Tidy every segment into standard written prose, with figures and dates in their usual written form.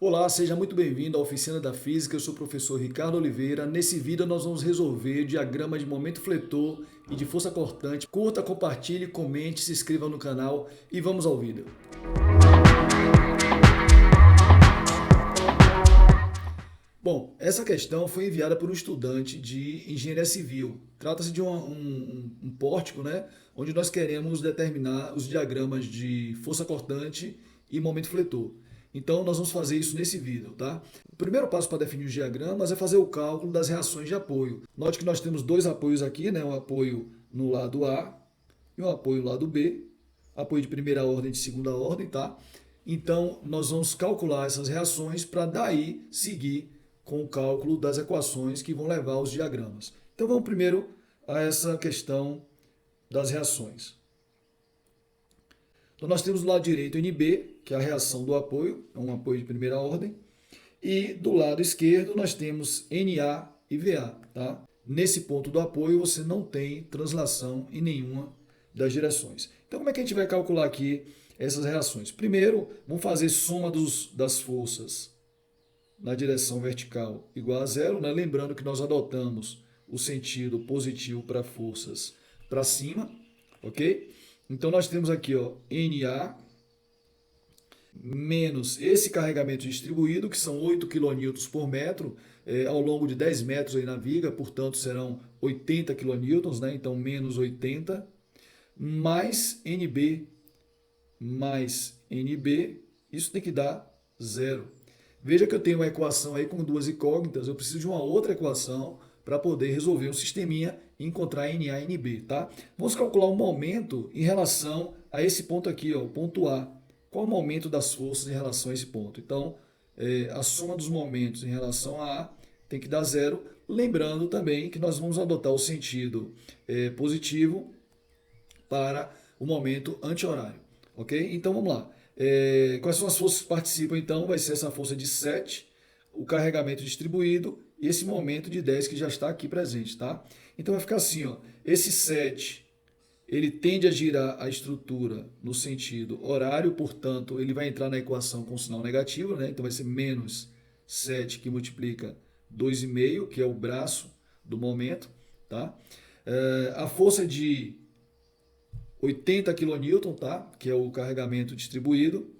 Olá, seja muito bem-vindo à Oficina da Física, eu sou o professor Ricardo Oliveira. Nesse vídeo nós vamos resolver diagrama de momento fletor e de força cortante. Curta, compartilhe, comente, se inscreva no canal e vamos ao vídeo. Bom, essa questão foi enviada por um estudante de engenharia civil. Trata-se de um pórtico, né, onde nós queremos determinar os diagramas de força cortante e momento fletor. Então, nós vamos fazer isso nesse vídeo, tá? O primeiro passo para definir os diagramas é fazer o cálculo das reações de apoio. Note que nós temos dois apoios aqui, né, um apoio no lado A e um apoio no lado B, apoio de primeira ordem e de segunda ordem, tá? Então, nós vamos calcular essas reações para daí seguir com o cálculo das equações que vão levar aos diagramas. Então vamos primeiro a essa questão das reações. Então nós temos do lado direito NB, que é a reação do apoio, é um apoio de primeira ordem, e do lado esquerdo nós temos NA e VA. Tá? Nesse ponto do apoio você não tem translação em nenhuma das direções. Então como é que a gente vai calcular aqui essas reações? Primeiro, vamos fazer soma das forças na direção vertical igual a zero, né? Lembrando que nós adotamos o sentido positivo para forças para cima, ok? Então nós temos aqui, ó, NA menos esse carregamento distribuído, que são 8 kN por metro, ao longo de 10 metros aí na viga, portanto serão 80 kN, né? Então menos 80, mais NB, isso tem que dar zero. Veja que eu tenho uma equação aí com duas incógnitas, eu preciso de uma outra equação para poder resolver um sisteminha e encontrar NA e NB, tá? Vamos calcular o momento em relação a esse ponto aqui, ó, o ponto A. Qual o momento das forças em relação a esse ponto? Então, a soma dos momentos em relação a A tem que dar zero. Lembrando também que nós vamos adotar o sentido positivo para o momento anti-horário, ok? Então, vamos lá. Quais são as forças que participam então? Vai ser essa força de 7, o carregamento distribuído e esse momento de 10 que já está aqui presente, tá? Então vai ficar assim, ó, esse 7, ele tende a girar a estrutura no sentido horário, portanto ele vai entrar na equação com sinal negativo, né? Então vai ser menos 7 que multiplica 2,5, que é o braço do momento, tá? A força de 80 kN, tá? Que é o carregamento distribuído,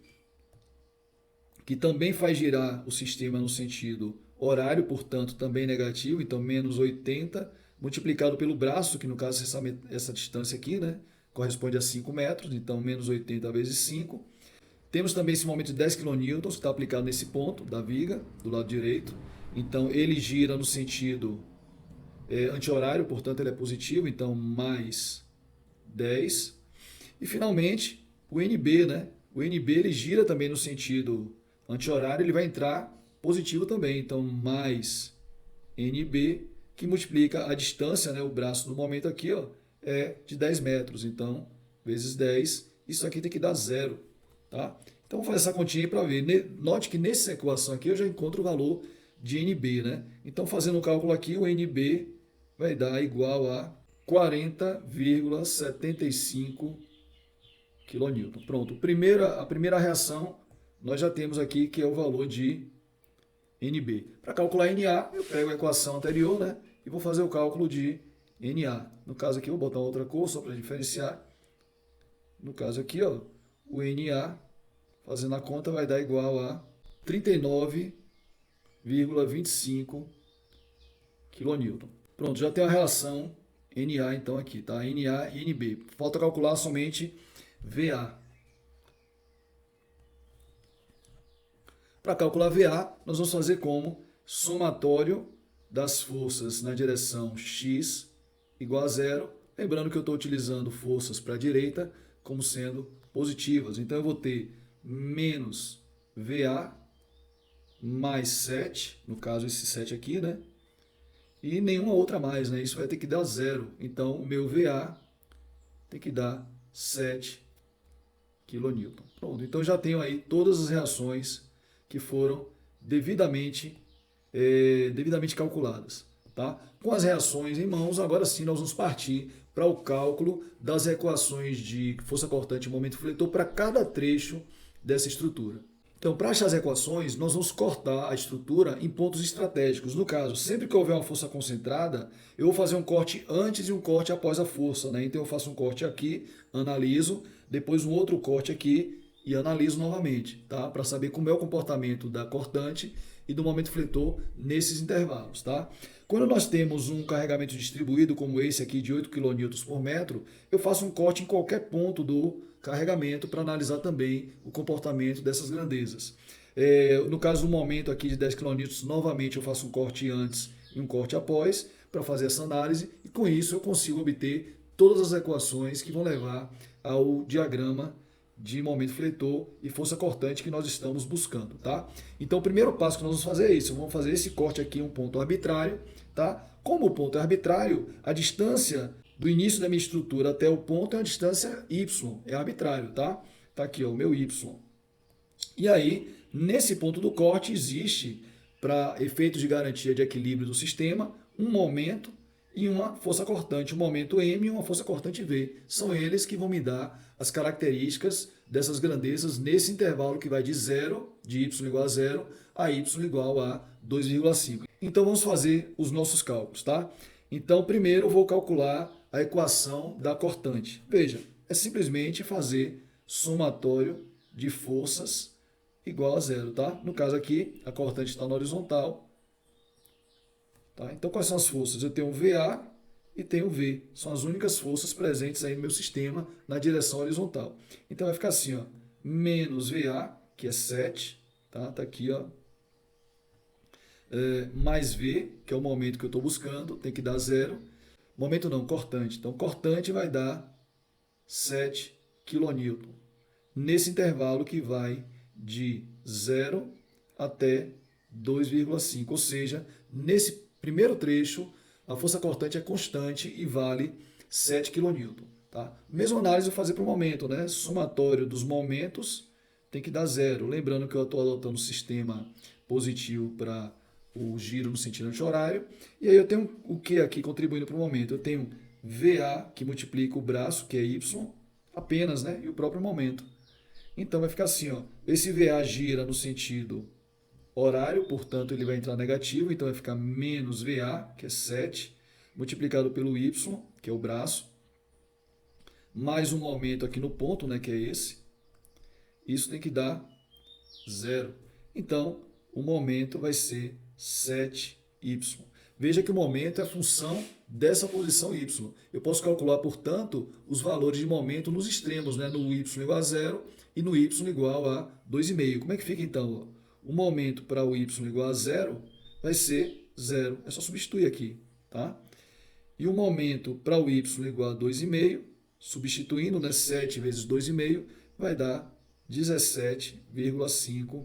que também faz girar o sistema no sentido horário, portanto também negativo, então menos 80, multiplicado pelo braço, que no caso essa distância aqui, né? Corresponde a 5 metros, então menos 80 vezes 5. Temos também esse momento de 10 kN, que está aplicado nesse ponto da viga, do lado direito. Então ele gira no sentido anti-horário, portanto ele é positivo, então mais 10. E finalmente o NB, né? O NB ele gira também no sentido anti-horário, ele vai entrar positivo também, então mais NB, que multiplica a distância, né? O braço do momento aqui, ó, é de 10 metros, então vezes 10, isso aqui tem que dar zero, tá? Então vamos fazer essa continha aí para ver. Note que nessa equação aqui eu já encontro o valor de NB, né? Então fazendo o cálculo aqui, o NB vai dar igual a 40,75 kN. Pronto, a primeira reação nós já temos aqui que é o valor de NB. Para calcular NA, eu pego a equação anterior, né, e vou fazer o cálculo de NA. No caso aqui, eu vou botar outra cor só para diferenciar. No caso aqui, ó, o NA, fazendo a conta, vai dar igual a 39,25 kN. Pronto, já tem a relação NA então aqui, tá? NA e NB. Falta calcular somente VA. Para calcular VA, nós vamos fazer como somatório das forças na direção x igual a zero. Lembrando que eu estou utilizando forças para a direita como sendo positivas. Então eu vou ter menos VA mais 7, no caso esse 7 aqui, né? E nenhuma outra mais, né? Isso vai ter que dar zero. Então o meu VA tem que dar 7 kN. Pronto, então já tenho aí todas as reações que foram devidamente calculadas. Tá? Com as reações em mãos, agora sim nós vamos partir para o cálculo das equações de força cortante e momento fletor para cada trecho dessa estrutura. Então, para achar as equações, nós vamos cortar a estrutura em pontos estratégicos. No caso, sempre que houver uma força concentrada, eu vou fazer um corte antes e um corte após a força, né? Então eu faço um corte aqui, analiso, depois um outro corte aqui e analiso novamente, tá? Para saber como é o comportamento da cortante e do momento fletor nesses intervalos, tá? Quando nós temos um carregamento distribuído como esse aqui de 8 kN por metro, eu faço um corte em qualquer ponto do carregamento para analisar também o comportamento dessas grandezas. No caso do momento aqui de 10 kN, novamente eu faço um corte antes e um corte após para fazer essa análise e com isso eu consigo obter todas as equações que vão levar ao diagrama de momento fletor e força cortante que nós estamos buscando, tá? Então o primeiro passo que nós vamos fazer é isso, vamos fazer esse corte aqui em um ponto arbitrário, tá? Como o ponto é arbitrário, a distância do início da minha estrutura até o ponto é uma distância y, é arbitrário, tá? Tá aqui, ó, o meu y. E aí, nesse ponto do corte existe, para efeitos de garantia de equilíbrio do sistema, um momento e uma força cortante, um momento M e uma força cortante V. São eles que vão me dar as características dessas grandezas nesse intervalo que vai de 0, de y igual a 0, a y igual a 2,5. Então vamos fazer os nossos cálculos, tá? Então primeiro eu vou calcular a equação da cortante. Veja, é simplesmente fazer somatório de forças igual a 0, tá? No caso aqui, a cortante está na horizontal. Tá? Então, quais são as forças? Eu tenho VA e tenho V. São as únicas forças presentes aí no meu sistema na direção horizontal. Então, vai ficar assim, ó, menos VA, que é 7, tá? Tá aqui, ó. Mais V, que é o momento que eu estou buscando, tem que dar 0. Momento não, cortante. Então, cortante vai dar 7 kN. Nesse intervalo que vai de 0 até 2,5. Ou seja, nesse primeiro trecho, a força cortante é constante e vale 7 kN. Tá? Mesma análise eu vou fazer para o momento, né? Somatório dos momentos tem que dar 0. Lembrando que eu estou adotando o sistema positivo para o giro no sentido anti-horário. E aí eu tenho o que aqui contribuindo para o momento? Eu tenho VA, que multiplica o braço, que é Y, apenas, né? E o próprio momento. Então vai ficar assim, ó. Esse VA gira no sentido horário, portanto ele vai entrar negativo, então vai ficar menos VA, que é 7, multiplicado pelo Y, que é o braço, mais um momento aqui no ponto, né, que é esse. Isso tem que dar 0. Então, o momento vai ser 7y. Veja que o momento é a função dessa posição y. Eu posso calcular, portanto, os valores de momento nos extremos, né, no y igual a 0 e no y igual a 2,5. Como é que fica então? O momento para o y igual a 0 vai ser 0. É só substituir aqui, tá? E o momento para o y igual a 2,5, substituindo, né, 7 vezes 2,5, vai dar 17,5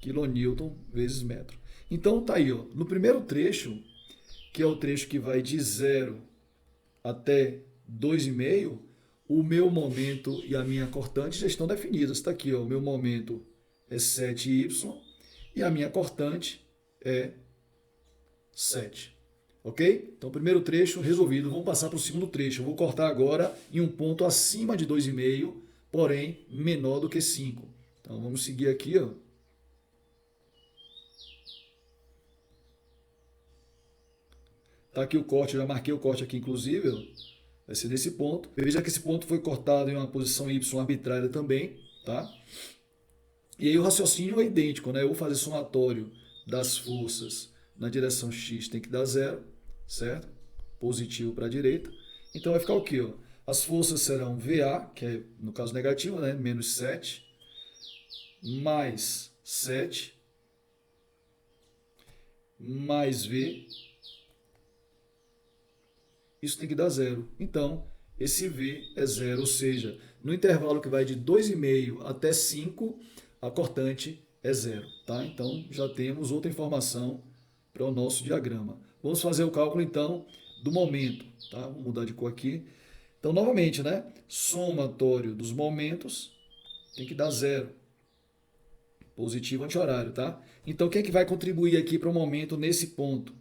kN vezes metro. Então tá aí, ó, no primeiro trecho, que é o trecho que vai de 0 até 2,5, o meu momento e a minha cortante já estão definidas. Está aqui, ó, o meu momento é 7y e a minha cortante é 7. Ok? Então, primeiro trecho resolvido. Vamos passar para o segundo trecho. Eu vou cortar agora em um ponto acima de 2,5, porém menor do que 5. Então, vamos seguir aqui, ó. Tá aqui o corte, eu já marquei o corte aqui, inclusive, ó. Vai ser nesse ponto. Veja que esse ponto foi cortado em uma posição y arbitrária também, tá? E aí o raciocínio é idêntico, né? Eu vou fazer somatório das forças na direção x, tem que dar 0, certo? Positivo para a direita. Então vai ficar o quê? Ó? As forças serão VA, que é no caso negativo, né? Menos 7, mais 7, mais V. Isso tem que dar 0. Então, esse V é 0, ou seja, no intervalo que vai de 2,5 até 5, a cortante é 0. Tá? Então, já temos outra informação para o nosso diagrama. Vamos fazer o cálculo, então, do momento. Tá? Vou mudar de cor aqui. Então, novamente, né? Somatório dos momentos tem que dar 0. Positivo anti-horário, tá? Então, quem é que vai contribuir aqui para o momento nesse ponto?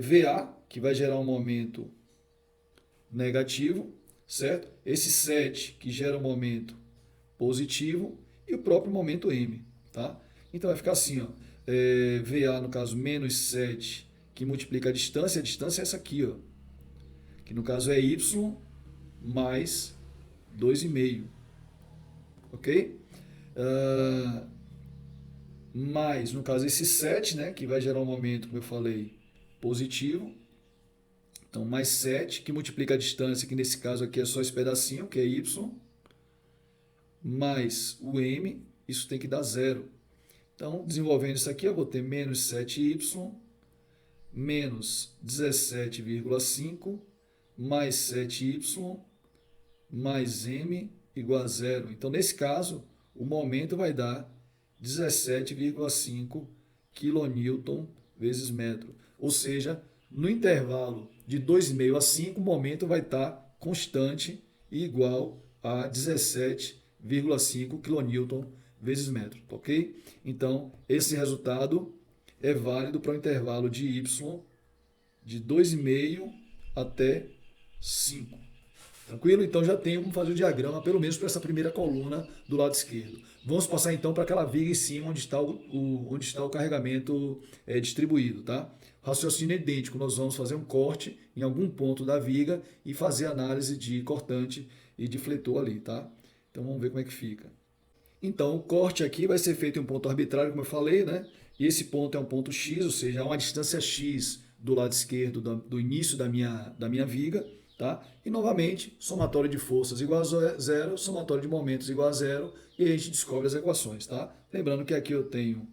VA, que vai gerar um momento negativo, certo? Esse 7 que gera um momento positivo e o próprio momento m, tá? Então vai ficar assim, ó, VA, no caso, menos 7, que multiplica a distância é essa aqui, ó, que no caso é y mais 2,5, ok? Mais, no caso, esse 7, né, que vai gerar um momento, como eu falei, positivo. Então, mais 7, que multiplica a distância, que nesse caso aqui é só esse pedacinho, que é y, mais o m, isso tem que dar 0. Então, desenvolvendo isso aqui, eu vou ter menos 7y, menos 17,5, mais 7y, mais m igual a 0. Então, nesse caso, o momento vai dar 17,5 kN vezes metro. Ou seja, no intervalo de 2,5 a 5, o momento vai estar constante e igual a 17,5 kN vezes metro, ok? Então, esse resultado é válido para o intervalo de y de 2,5 até 5. Tranquilo? Então já tenho como fazer o diagrama, pelo menos para essa primeira coluna do lado esquerdo. Vamos passar então para aquela viga em cima onde está o carregamento distribuído, tá? Raciocínio é idêntico, nós vamos fazer um corte em algum ponto da viga e fazer análise de cortante e de fletor ali, tá? Então vamos ver como é que fica. Então o corte aqui vai ser feito em um ponto arbitrário, como eu falei, né? E esse ponto é um ponto X, ou seja, há uma distância X do lado esquerdo do início da minha viga. Tá? E novamente, somatório de forças igual a zero, somatório de momentos igual a zero, e aí a gente descobre as equações. Tá? Lembrando que aqui eu tenho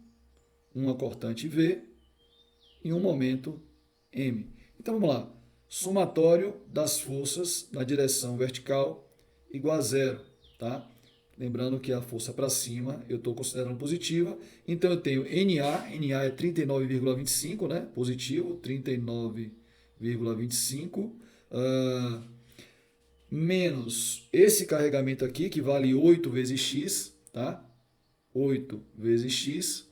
uma cortante V e um momento M. Então vamos lá. Somatório das forças na direção vertical igual a zero. Tá? Lembrando que a força para cima eu estou considerando positiva. Então eu tenho NA é 39,25, né? Positivo, 39,25. Menos esse carregamento aqui, que vale 8 vezes x, tá? 8 vezes x,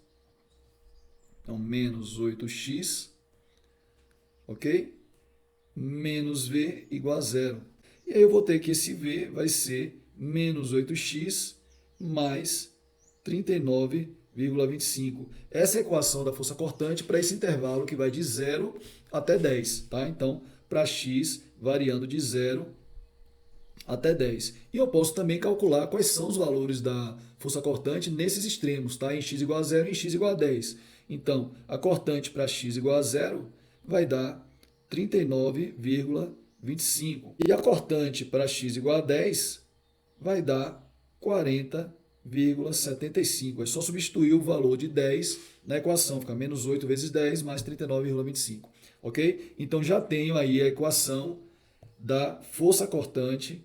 então menos 8x, ok? Menos v igual a zero. E aí eu vou ter que esse v vai ser menos 8x mais 39,25. Essa é a equação da força cortante para esse intervalo que vai de 0 até 10, tá? Então, para x variando de 0 até 10. E eu posso também calcular quais são os valores da força cortante nesses extremos, tá? Em x igual a 0 e em x igual a 10. Então, a cortante para x igual a 0 vai dar 39,25. E a cortante para x igual a 10 vai dar 40,75. É só substituir o valor de 10 na equação, fica menos 8 vezes 10 mais 39,25. Ok? Então já tenho aí a equação da força cortante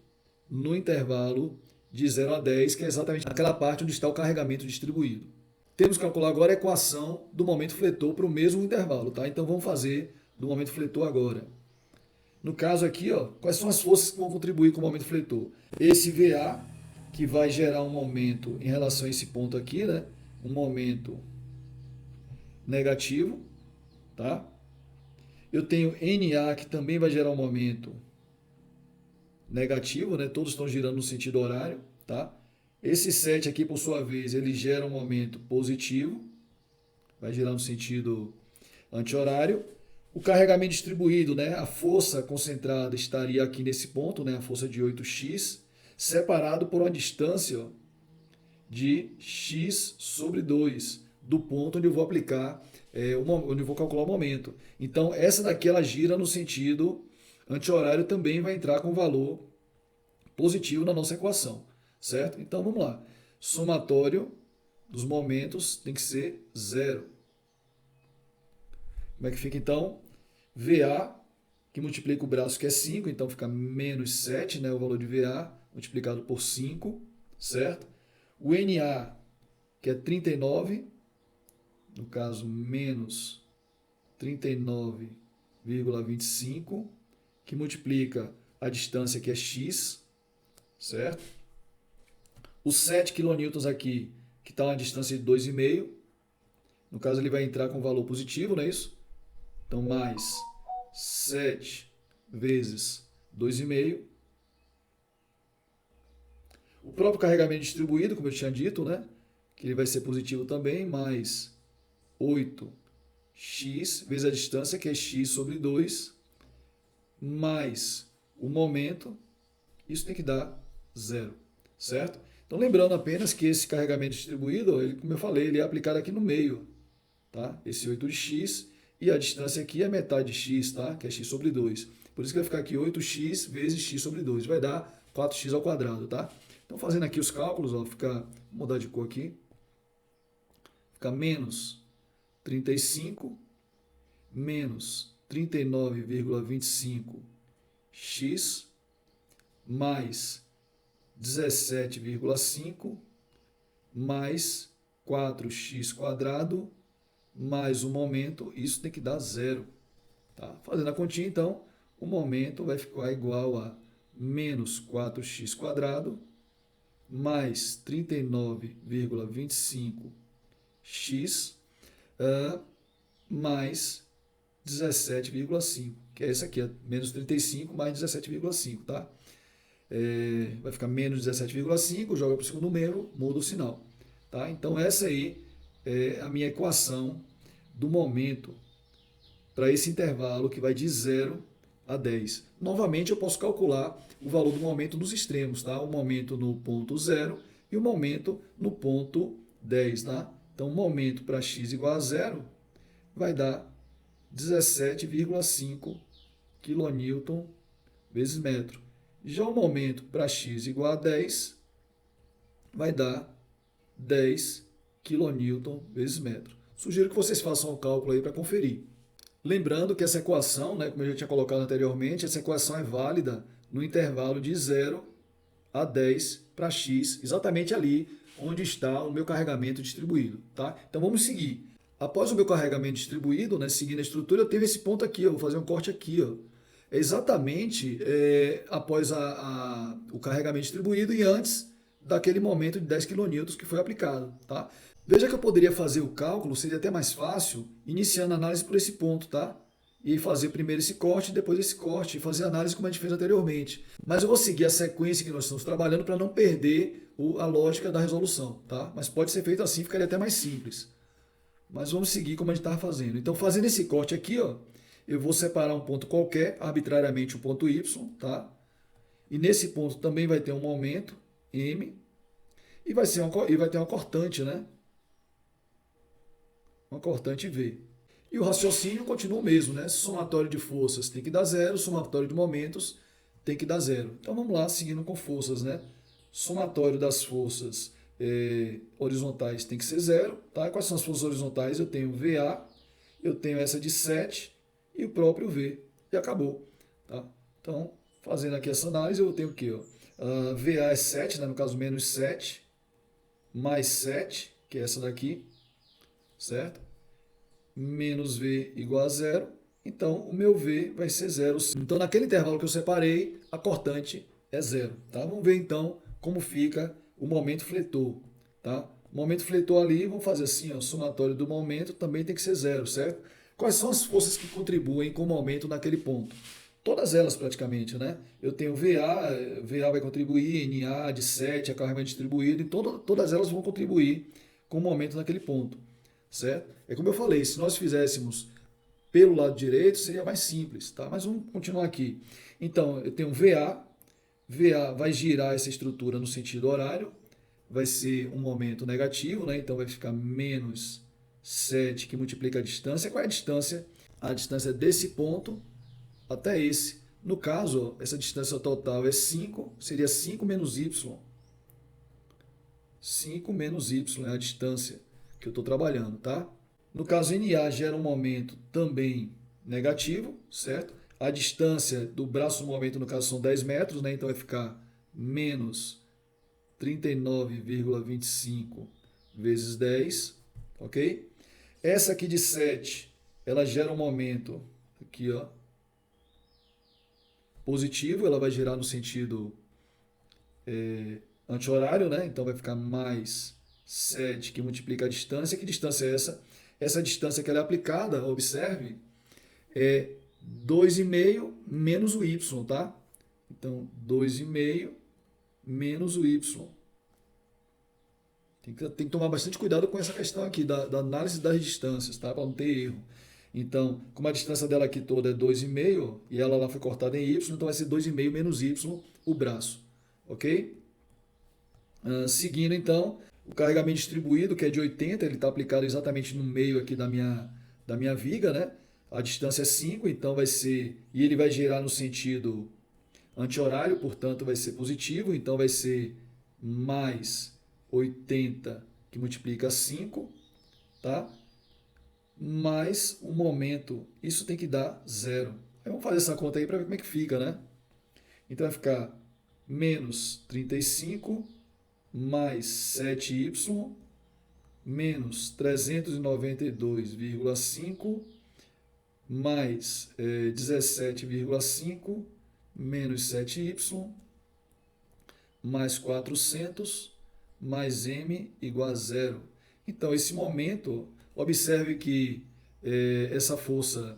no intervalo de 0 a 10, que é exatamente aquela parte onde está o carregamento distribuído. Temos que calcular agora a equação do momento fletor para o mesmo intervalo, tá? Então vamos fazer do momento fletor agora. No caso aqui, ó, quais são as forças que vão contribuir com o momento fletor? Esse VA, que vai gerar um momento em relação a esse ponto aqui, né? Um momento negativo, tá? Eu tenho NA, que também vai gerar um momento negativo, né? Todos estão girando no sentido horário, tá? Esse 7 aqui, por sua vez, ele gera um momento positivo, vai girar no sentido anti-horário. O carregamento distribuído, né? A força concentrada estaria aqui nesse ponto, né? A força de 8x, separado por uma distância, ó, de x sobre 2, do ponto onde eu vou aplicar, onde eu vou calcular o momento. Então, essa daqui ela gira no sentido anti-horário, também vai entrar com valor positivo na nossa equação, certo? Então, vamos lá. Somatório dos momentos tem que ser 0. Como é que fica, então? VA, que multiplica o braço, que é 5, então fica menos 7, né, o valor de VA, multiplicado por 5, certo? O NA, que é 39, no caso, menos 39,25, que multiplica a distância, que é x, certo? Os 7 kN aqui, que está na distância de 2,5, no caso ele vai entrar com valor positivo, não é isso? Então, mais 7 vezes 2,5. O próprio carregamento distribuído, como eu tinha dito, né? que ele vai ser positivo também, mais 8x vezes a distância, que é x sobre 2, mais o momento, isso tem que dar zero, certo? Então, lembrando apenas que esse carregamento distribuído, ele, como eu falei, ele é aplicado aqui no meio, tá? Esse 8 de x, e a distância aqui é metade de x, tá? Que é x sobre 2. Por isso que vai ficar aqui 8x vezes x sobre 2, vai dar 4x ao quadrado, tá? Então, fazendo aqui os cálculos, ó, fica, vou mudar de cor aqui, fica menos 35 menos 39,25x mais 17,5 mais 4x quadrado mais o momento, isso tem que dar zero. Tá? Fazendo a continha, então, o momento vai ficar igual a menos 4x quadrado mais 39,25x mais 17,5, que é esse aqui, menos 35 mais 17,5, tá? Vai ficar menos 17,5, joga para o segundo número, muda o sinal. Tá? Então essa aí é a minha equação do momento para esse intervalo que vai de 0 a 10. Novamente eu posso calcular o valor do momento nos extremos, tá? O momento no ponto 0 e o momento no ponto 10. Tá? Então o momento para x igual a 0 vai dar 17,5 kN vezes metro. Já o momento para x igual a 10 vai dar 10 kN vezes metro. Sugiro que vocês façam o cálculo aí para conferir. Lembrando que essa equação, né, como eu já tinha colocado anteriormente, essa equação é válida no intervalo de 0 a 10 para x, exatamente ali onde está o meu carregamento distribuído. Tá? Então vamos seguir. Após o meu carregamento distribuído, né, seguindo a estrutura, eu tenho esse ponto aqui, eu vou fazer um corte aqui. Ó. É exatamente após o carregamento distribuído e antes daquele momento de 10 kN que foi aplicado. Tá? Veja que eu poderia fazer o cálculo, seria até mais fácil, iniciando a análise por esse ponto, tá? E fazer primeiro esse corte, depois esse corte, e fazer a análise como a gente fez anteriormente. Mas eu vou seguir a sequência que nós estamos trabalhando para não perder a lógica da resolução, tá? Mas pode ser feito assim, ficaria até mais simples. Mas vamos seguir como a gente estava fazendo. Então, fazendo esse corte aqui, ó, eu vou separar um ponto qualquer, arbitrariamente o ponto Y, tá? E nesse ponto também vai ter um momento, M, e vai ter uma cortante, né? Uma cortante V. E o raciocínio continua o mesmo, né? Somatório de forças tem que dar zero, somatório de momentos tem que dar zero. Então vamos lá, seguindo com forças, né? Somatório das forças horizontais tem que ser zero, tá? Quais são as forças horizontais? Eu tenho VA, eu tenho essa de 7 e o próprio V. E acabou, tá? Então, fazendo aqui essa análise, eu tenho o quê? Ó? VA é 7, né? No caso menos 7, mais 7, que é essa daqui, certo? Menos V igual a zero, então o meu V vai ser zero. Então naquele intervalo que eu separei, a cortante é zero. Tá? Vamos ver então como fica o momento fletor. Tá? O momento fletor ali, vamos fazer assim, ó, o somatório do momento também tem que ser zero, certo? Quais são as forças que contribuem com o momento naquele ponto? Todas elas praticamente, né? Eu tenho VA vai contribuir, NA de 7, a carga distribuída, e todas elas vão contribuir com o momento naquele ponto. Certo? É como eu falei, se nós fizéssemos pelo lado direito, seria mais simples, tá? Mas vamos continuar aqui. Então, eu tenho VA vai girar essa estrutura no sentido horário, vai ser um momento negativo, né? Então vai ficar menos 7 que multiplica a distância. Qual é a distância? A distância desse ponto até esse. No caso, essa distância total é 5, seria 5 menos y. 5 menos y é a distância que eu estou trabalhando, tá? No caso, NA gera um momento também negativo, certo? A distância do braço do momento, no caso, são 10 metros, né? Então vai ficar menos 39,25 vezes 10, ok? Essa aqui de 7, ela gera um momento aqui, ó, positivo, ela vai girar no sentido anti-horário, né? Então vai ficar mais 7 que multiplica a distância. Que distância é essa? Essa distância que ela é aplicada, observe, é 2,5 menos o y, tá? Então, 2,5 menos o y. Tem que tomar bastante cuidado com essa questão aqui da análise das distâncias, tá? Para não ter erro. Então, como a distância dela aqui toda é 2,5 e ela lá foi cortada em y, então vai ser 2,5 menos y o braço, ok? Seguindo então, o carregamento distribuído, que é de 80, ele está aplicado exatamente no meio aqui da minha viga, né? A distância é 5, então vai ser, e ele vai girar no sentido anti-horário, portanto vai ser positivo, então vai ser mais 80 que multiplica 5, tá? Mais o momento, isso tem que dar zero. Aí vamos fazer essa conta aí para ver como é que fica, né? Então vai ficar menos 35 mais 7y menos 392,5 mais 17,5 menos 7y mais 400 mais m igual a zero. Então, esse momento, observe que essa força,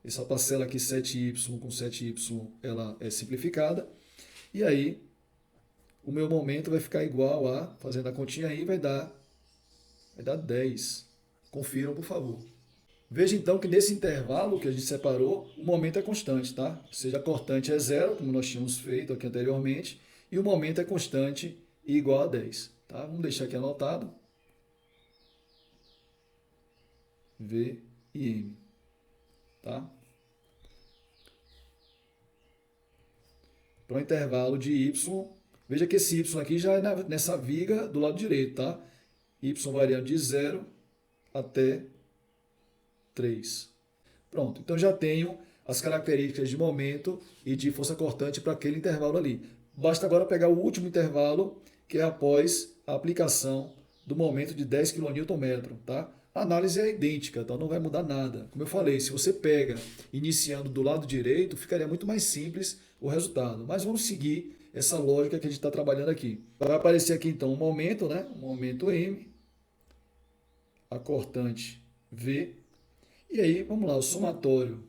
essa parcela aqui 7y com 7y, ela é simplificada. E aí, o meu momento vai ficar igual a, fazendo a continha aí, vai dar 10. Confiram, por favor. Veja então que nesse intervalo que a gente separou, o momento é constante, tá? Ou seja, a cortante é zero, como nós tínhamos feito aqui anteriormente, e o momento é constante e igual a 10. Tá? Vamos deixar aqui anotado. V e M. Tá? Para o intervalo de Y, veja que esse Y aqui já é nessa viga do lado direito, tá? Y variando de 0 até 3. Pronto, então já tenho as características de momento e de força cortante para aquele intervalo ali. Basta agora pegar o último intervalo, que é após a aplicação do momento de 10 kN, tá? A análise é idêntica, então não vai mudar nada. Como eu falei, se você pega iniciando do lado direito, ficaria muito mais simples o resultado. Mas vamos seguir essa lógica que a gente está trabalhando aqui. Vai aparecer aqui então o momento, né? O momento M, a cortante V. E aí, vamos lá, o somatório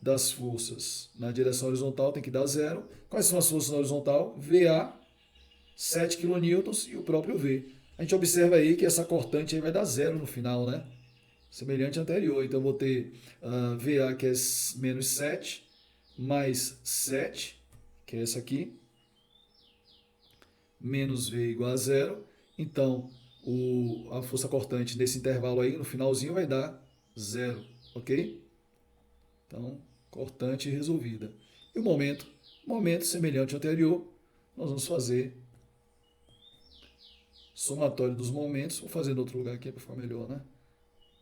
das forças na direção horizontal tem que dar zero. Quais são as forças na horizontal? VA, 7 kN e o próprio V. A gente observa aí que essa cortante aí vai dar zero no final, né? Semelhante ao anterior. Então, eu vou ter VA, que é menos 7, mais 7, que é essa aqui, menos V igual a zero. Então, a força cortante nesse intervalo aí, no finalzinho, vai dar zero, ok? Então, cortante resolvida. E o momento semelhante ao anterior, nós vamos fazer somatório dos momentos. Vou fazer em outro lugar aqui para ficar melhor, né?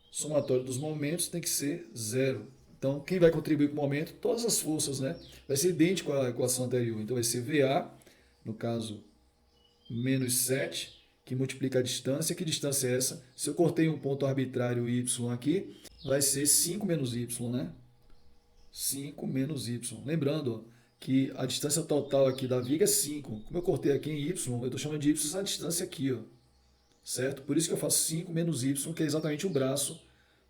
Somatório dos momentos tem que ser zero. Então, quem vai contribuir com o momento? Todas as forças, né? Vai ser idêntico à equação anterior. Então, vai ser VA, no caso, menos 7, que multiplica a distância. Que distância é essa? Se eu cortei um ponto arbitrário y aqui, vai ser 5 menos y, né? 5 menos y. Lembrando que a distância total aqui da viga é 5. Como eu cortei aqui em y, eu estou chamando de y essa distância aqui, ó. Certo? Por isso que eu faço 5 menos y, que é exatamente o braço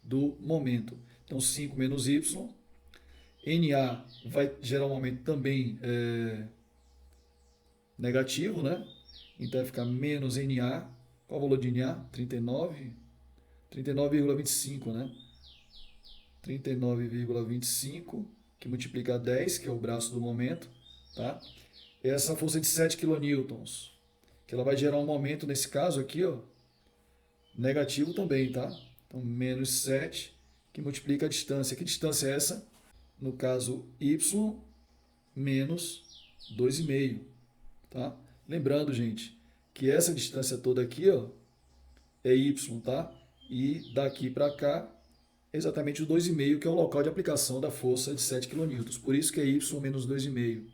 do momento. Então, 5 menos y. NA vai gerar um momento também negativo, né? Então vai ficar menos NA. Qual o valor de NA? 39? 39,25, né? 39,25, que multiplica 10, que é o braço do momento, tá? Essa força de 7 kN, que ela vai gerar um momento, nesse caso aqui, ó, negativo também, tá? Então, menos 7, que multiplica a distância. Que distância é essa? No caso, y menos 2,5, tá? Lembrando, gente, que essa distância toda aqui, ó, é y, tá? E daqui para cá, exatamente o 2,5, que é o local de aplicação da força de 7 kN. Por isso que é y menos 2,5.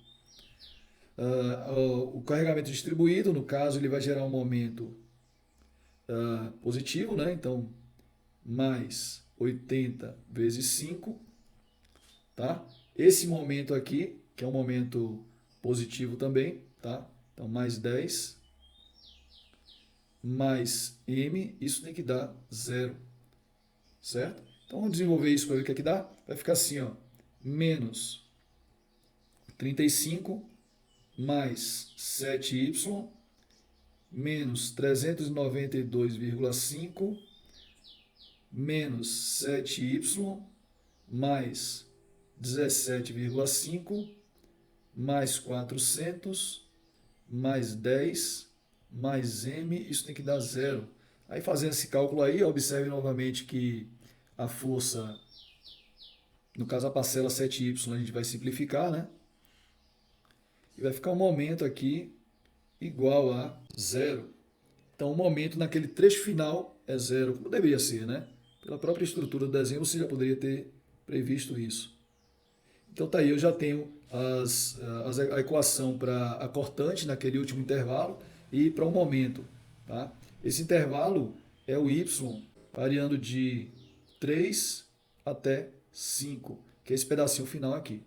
O carregamento distribuído, no caso, ele vai gerar um momento positivo, né? Então, mais 80 vezes 5. Tá? Esse momento aqui, que é um momento positivo também, tá? Então, mais 10, mais m, isso tem que dar zero, certo? Então, vamos desenvolver isso para ver o que é que dá. Vai ficar assim, ó, menos 35 mais 7y menos 392,5 menos 7y mais 17,5 mais 400 mais 10 mais m, isso tem que dar zero. Aí fazendo esse cálculo aí, observe novamente que a força, no caso a parcela 7y, a gente vai simplificar, né? E vai ficar um momento aqui igual a zero. Então o momento naquele trecho final é zero, como deveria ser, né? Pela própria estrutura do desenho você já poderia ter previsto isso. Então tá aí, eu já tenho a equação para a cortante naquele último intervalo e para o momento. Tá? Esse intervalo é o y variando de 3 até 5, que é esse pedacinho final aqui.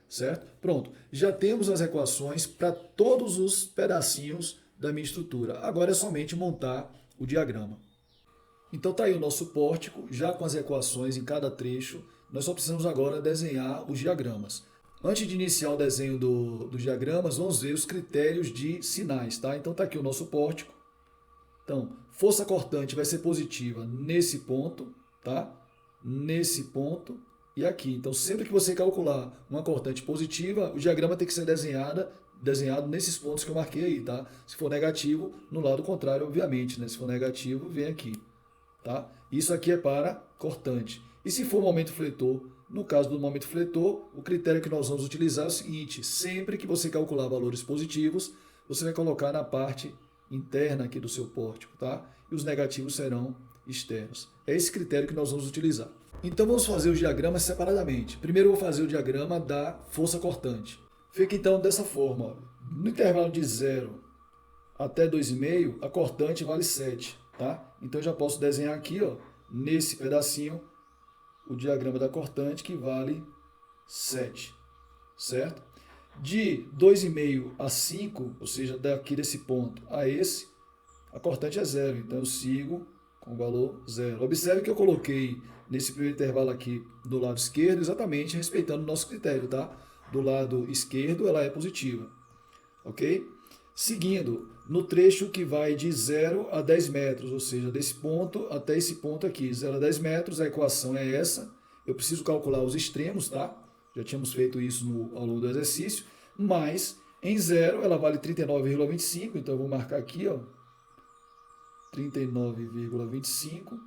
Certo? Pronto, já temos as equações para todos os pedacinhos da minha estrutura. Agora é somente montar o diagrama. Então tá aí o nosso pórtico, já com as equações em cada trecho. Nós só precisamos agora desenhar os diagramas. Antes de iniciar o desenho dos diagramas, vamos ver os critérios de sinais. Tá? Então tá aqui o nosso pórtico. Então, força cortante vai ser positiva nesse ponto, tá? Nesse ponto e aqui. Então, sempre que você calcular uma cortante positiva, o diagrama tem que ser desenhado nesses pontos que eu marquei aí, tá? Se for negativo, no lado contrário, obviamente, né? Se for negativo, vem aqui, tá? Isso aqui é para cortante. E se for momento fletor, no caso do momento fletor, o critério que nós vamos utilizar é o seguinte: sempre que você calcular valores positivos, você vai colocar na parte interna aqui do seu pórtico, tá? E os negativos serão externos. É esse critério que nós vamos utilizar. Então vamos fazer os diagramas separadamente. Primeiro eu vou fazer o diagrama da força cortante. Fica então dessa forma. No intervalo de 0 até 2,5, a cortante vale 7. Tá? Então eu já posso desenhar aqui, ó, nesse pedacinho, o diagrama da cortante que vale 7. Certo? De 2,5 a 5, ou seja, daqui desse ponto a esse, a cortante é 0. Então eu sigo com o valor 0. Observe que eu coloquei nesse primeiro intervalo aqui do lado esquerdo, exatamente respeitando o nosso critério, tá? Do lado esquerdo ela é positiva, ok? Seguindo, no trecho que vai de 0 a 10 metros, ou seja, desse ponto até esse ponto aqui, 0 a 10 metros, a equação é essa. Eu preciso calcular os extremos, tá? Já tínhamos feito isso ao longo do exercício, mas em 0 ela vale 39,25, então eu vou marcar aqui, ó, 39,25.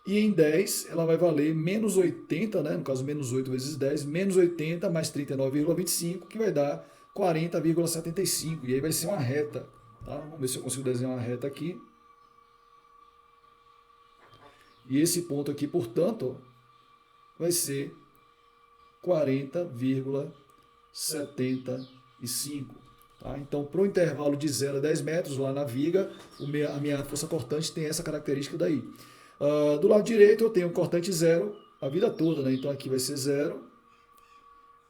E em 10 ela vai valer menos 80, né? No caso menos 8 vezes 10, menos 80 mais 39,25, que vai dar 40,75. E aí vai ser uma reta. Tá? Vamos ver se eu consigo desenhar uma reta aqui. E esse ponto aqui, portanto, vai ser 40,75. Tá? Então, para o intervalo de 0 a 10 metros, lá na viga, a minha força cortante tem essa característica daí. Do lado direito eu tenho cortante 0 a vida toda, né? Então aqui vai ser 0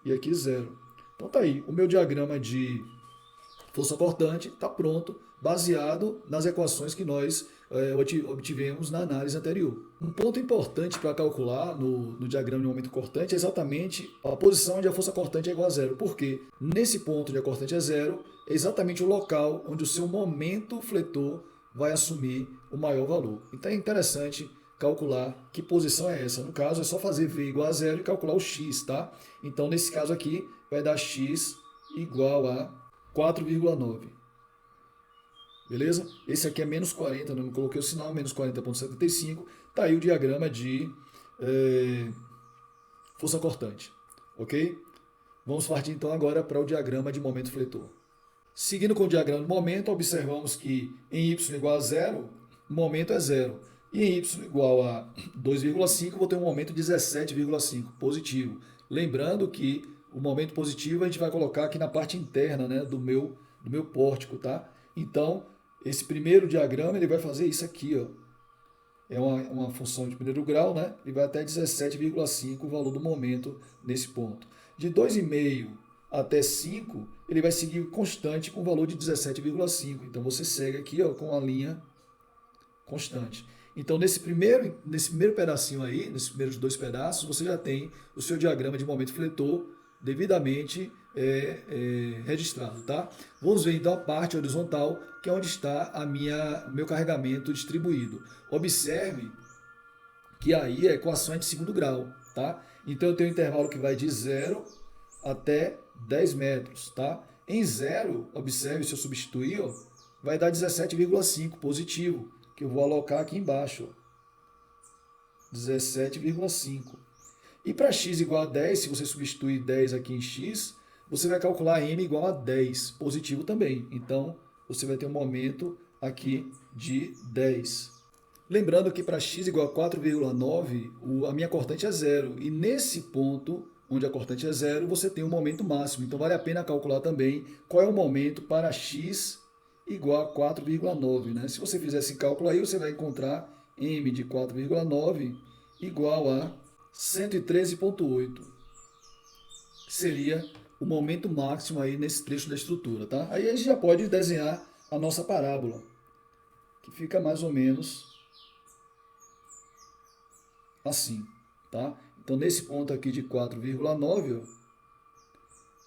e aqui 0. Então tá aí, o meu diagrama de força cortante está pronto, baseado nas equações que nós obtivemos na análise anterior. Um ponto importante para calcular no diagrama de momento cortante é exatamente a posição onde a força cortante é igual a 0. Por quê? Nesse ponto onde a cortante é 0, é exatamente o local onde o seu momento fletor vai assumir o maior valor. Então é interessante calcular que posição é essa. No caso, é só fazer V igual a 0 e calcular o x, tá? Então, nesse caso aqui, vai dar x igual a 4,9. Beleza? Esse aqui é menos 40, não coloquei o sinal, menos 40,75. Está aí o diagrama de força cortante. Ok? Vamos partir então agora para o diagrama de momento fletor. Seguindo com o diagrama de momento, observamos que em y igual a 0, o momento é 0. E em y igual a 2,5, vou ter um momento de 17,5, positivo. Lembrando que o momento positivo a gente vai colocar aqui na parte interna, né, do meu pórtico, tá? Então, esse primeiro diagrama ele vai fazer isso aqui, ó. É uma função de primeiro grau, né? Ele vai até 17,5 o valor do momento nesse ponto. De 2,5 até 5, ele vai seguir constante com o valor de 17,5. Então você segue aqui, ó, com a linha constante. Então nesse primeiro pedacinho aí, nesses primeiros dois pedaços, você já tem o seu diagrama de momento fletor devidamente registrado, tá? Vamos ver então a parte horizontal, que é onde está o meu carregamento distribuído. Observe que aí a equação é de segundo grau, tá? Então eu tenho um intervalo que vai de 0 até 10 metros, tá? Em 0, observe, se eu substituir, ó, vai dar 17,5 positivo, que eu vou alocar aqui embaixo, ó. 17,5. E para x igual a 10, se você substituir 10 aqui em x, você vai calcular m igual a 10, positivo também. Então, você vai ter um momento aqui de 10. Lembrando que para x igual a 4,9, a minha cortante é zero. E nesse ponto, onde a cortante é zero, você tem um momento máximo. Então, vale a pena calcular também qual é o momento para x igual a 4,9. Né? Se você fizer esse cálculo aí, você vai encontrar m de 4,9 igual a 113,8, que seria o momento máximo aí nesse trecho da estrutura, tá? Aí a gente já pode desenhar a nossa parábola, que fica mais ou menos assim, tá? Então nesse ponto aqui de 4,9,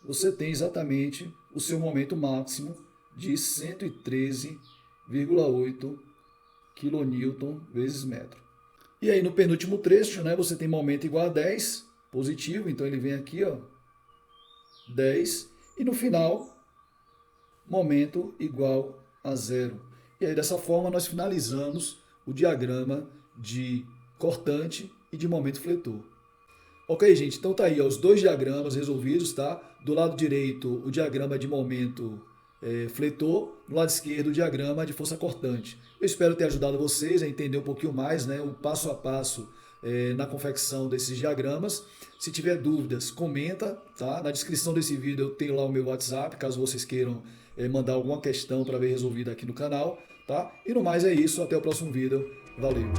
você tem exatamente o seu momento máximo de 113,8 kN vezes metro. E aí no penúltimo trecho, né, você tem momento igual a 10, positivo, então ele vem aqui, ó, 10, e no final, momento igual a zero. E aí dessa forma nós finalizamos o diagrama de cortante e de momento fletor. Ok, gente, então tá aí ó, os dois diagramas resolvidos, tá? Do lado direito, o diagrama de momento fletor, do lado esquerdo, o diagrama de força cortante. Eu espero ter ajudado vocês a entender um pouquinho mais, né, o passo a passo na confecção desses diagramas. Se tiver dúvidas, comenta, tá? Na descrição desse vídeo eu tenho lá o meu WhatsApp, caso vocês queiram mandar alguma questão para ver resolvida aqui no canal, tá? E no mais é isso, até o próximo vídeo. Valeu!